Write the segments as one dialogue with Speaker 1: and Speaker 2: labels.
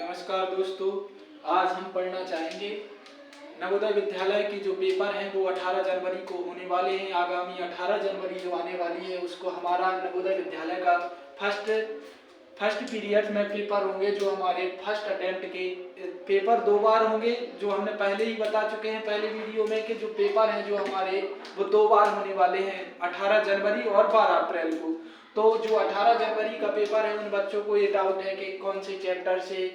Speaker 1: नमस्कार दोस्तों, आज हम पढ़ना चाहेंगे नवोदय विद्यालय के जो पेपर हैं वो 18 जनवरी को होने वाले हैं। आगामी 18 जनवरी जो आने वाली है उसको हमारा नवोदय विद्यालय का फर्स्ट पीरियड में पेपर होंगे। जो हमारे फर्स्ट अटेम्प्ट के पेपर 2 बार होंगे, जो हमने पहले ही बता चुके हैं पहले वीडियो में कि जो पेपर हैं जो हमारे वो 2 बार होने वाले हैं, 18 जनवरी और 12 अप्रैल को। तो जो 18 जनवरी का पेपर है उन बच्चों को ये डाउट है कि कौन से चैप्टर से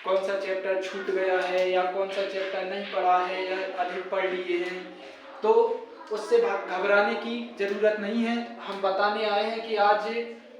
Speaker 1: कौन सा चैप्टर छूट गया है या कौन सा चैप्टर नहीं पढ़ा है या अधिक पढ़ लिए हैं, तो उससे घबराने की ज़रूरत नहीं है। हम बताने आए हैं कि आज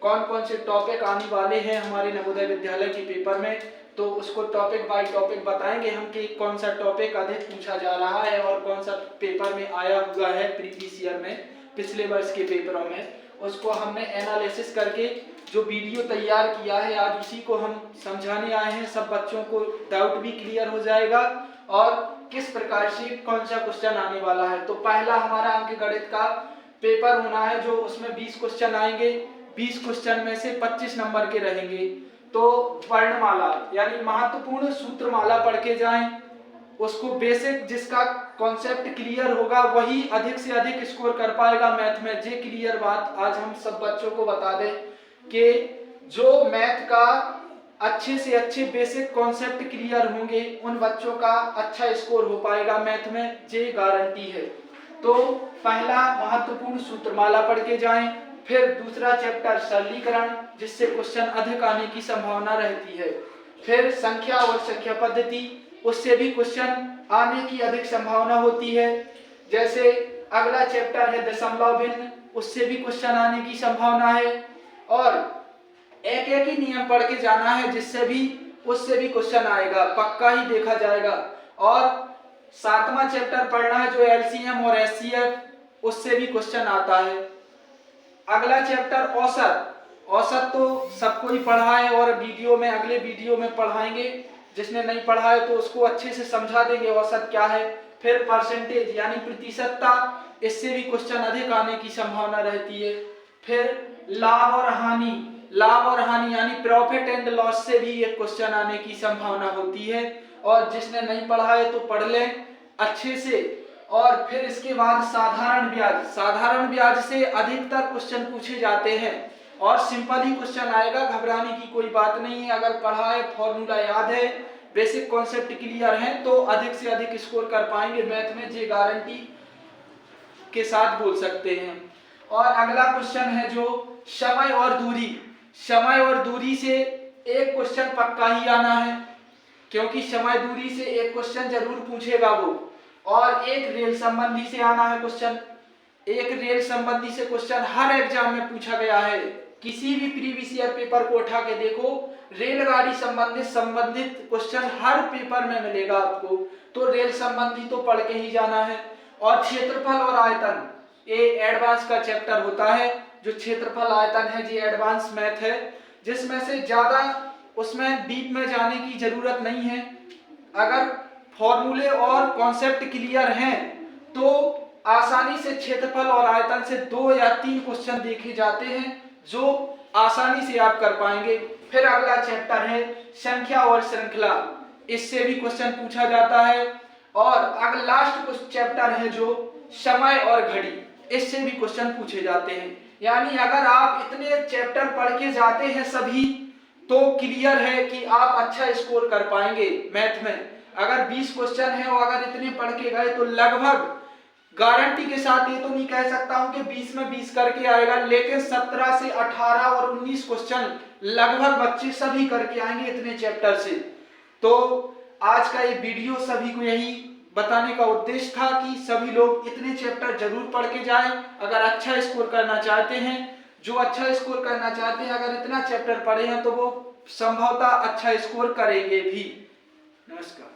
Speaker 1: कौन कौन से टॉपिक आने वाले हैं हमारे नवोदय विद्यालय के पेपर में, तो उसको टॉपिक बाय टॉपिक बताएंगे हम कि कौन सा टॉपिक अधिक पूछा जा रहा है और कौन सा पेपर में आया हुआ है प्रीवियस ईयर में, पिछले वर्ष के पेपरों में। उसको हमने एनालिसिस करके जो वीडियो तैयार किया है आज उसी को हम समझाने आए हैं। सब बच्चों को डाउट भी क्लियर हो जाएगा और किस प्रकार से कौन सा क्वेश्चन आने वाला है। तो पहला हमारा अंक गणित का पेपर होना है, जो उसमें 20 क्वेश्चन आएंगे। 20 क्वेश्चन में से 25 नंबर के रहेंगे। तो वर्णमाला यानी महत्वपूर्ण सूत्रमाला पढ़ के जाएं, उसको बेसिक जिसका कॉन्सेप्ट क्लियर होगा वही अधिक से अधिक स्कोर कर पाएगा मैथ में। जे क्लियर बात आज हम सब बच्चों को बता दें कि जो मैथ का अच्छे से अच्छे बेसिक कॉन्सेप्ट क्लियर होंगे उन बच्चों का अच्छा स्कोर हो पाएगा मैथ में, जे गारंटी है। तो पहला महत्वपूर्ण सूत्रमाला पढ़ के जाएं, फिर दूसरा चैप्टर सरलीकरण जिससे क्वेश्चन अधिक आने की संभावना रहती है, फिर संख्या और संख्या पद्धति उससे भी क्वेश्चन आने की अधिक संभावना होती है। जैसे अगला चैप्टर है दशमलव भिन्न, उससे भी क्वेश्चन आने की संभावना है। और एक एक ही नियम पढ़ के जाना है जिससे भी उससे भी क्वेश्चन आएगा, पक्का ही देखा जाएगा। और 7वां चैप्टर पढ़ना है जो एलसीएम और एचसीएफ, उससे भी क्वेश्चन आता है। अगला चैप्टर औसत तो सबको ही पढ़ा है और वीडियो में अगले वीडियो में पढ़ाएंगे। जिसने नहीं पढ़ा है तो उसको अच्छे से समझा देंगे औसत क्या है। फिर परसेंटेज यानी प्रतिशतता, इससे भी क्वेश्चन अधिक आने की संभावना रहती है। फिर लाभ और हानि यानी प्रॉफिट एंड लॉस से भी एक क्वेश्चन आने की संभावना होती है। और जिसने नहीं पढ़ा है तो पढ़ लें अच्छे से। और फिर इसके बाद साधारण ब्याज से अधिकतर क्वेश्चन पूछे जाते हैं और सिंपल ही क्वेश्चन आएगा, घबराने की कोई बात नहीं है। अगर पढ़ा है, फॉर्मूला याद है, बेसिक कॉन्सेप्ट क्लियर है तो अधिक से अधिक स्कोर कर पाएंगे मैथ में, जे गारंटी के साथ बोल सकते हैं। और अगला क्वेश्चन है जो समय और दूरी से एक क्वेश्चन पक्का ही आना है, क्योंकि समय दूरी से एक क्वेश्चन जरूर पूछेगा वो। और एक रेल संबंधी से आना है क्वेश्चन, एक रेल संबंधी से क्वेश्चन हर एग्जाम में पूछा गया है। किसी भी प्रीवियस ईयर पेपर को उठा के देखो, रेलगाड़ी संबंधित क्वेश्चन हर पेपर में मिलेगा आपको। तो रेल संबंधी तो पढ़ के ही जाना है। और क्षेत्रफल और आयतन, ये एडवांस का चैप्टर होता है। जो क्षेत्रफल आयतन है ये एडवांस मैथ है, जिसमें से ज्यादा उसमें डीप में जाने की जरूरत नहीं है। अगर फॉर्मूले और कॉन्सेप्ट क्लियर हैं तो आसानी से क्षेत्रफल और आयतन से 2 या 3 क्वेश्चन देखे जाते हैं जो आसानी से आप कर पाएंगे। फिर अगला चैप्टर है संख्या और श्रृंखला, इससे भी क्वेश्चन पूछा जाता है। और अगला लास्ट चैप्टर है जो समय और घड़ी, इससे भी क्वेश्चन पूछे जाते हैं। यानी अगर आप इतने चैप्टर पढ़ के जाते हैं सभी, तो क्लियर है कि आप अच्छा स्कोर कर पाएंगे मैथ में। अगर 20 क्वेश्चन है और अगर इतने पढ़ के गए तो लगभग गारंटी के साथ ये तो नहीं कह सकता हूं कि 20 में 20 करके आएगा, लेकिन 17 से 18 और 19 क्वेश्चन लगभग बच्चे सभी करके आएंगे इतने चैप्टर से। तो आज का ये वीडियो सभी को यही बताने का उद्देश्य था कि सभी लोग इतने चैप्टर जरूर पढ़ के जाएं अगर अच्छा स्कोर करना चाहते हैं। जो अच्छा स्कोर करना चाहते हैं अगर इतना चैप्टर पढ़े हैं तो वो संभवतः अच्छा स्कोर करेंगे भी। नमस्कार।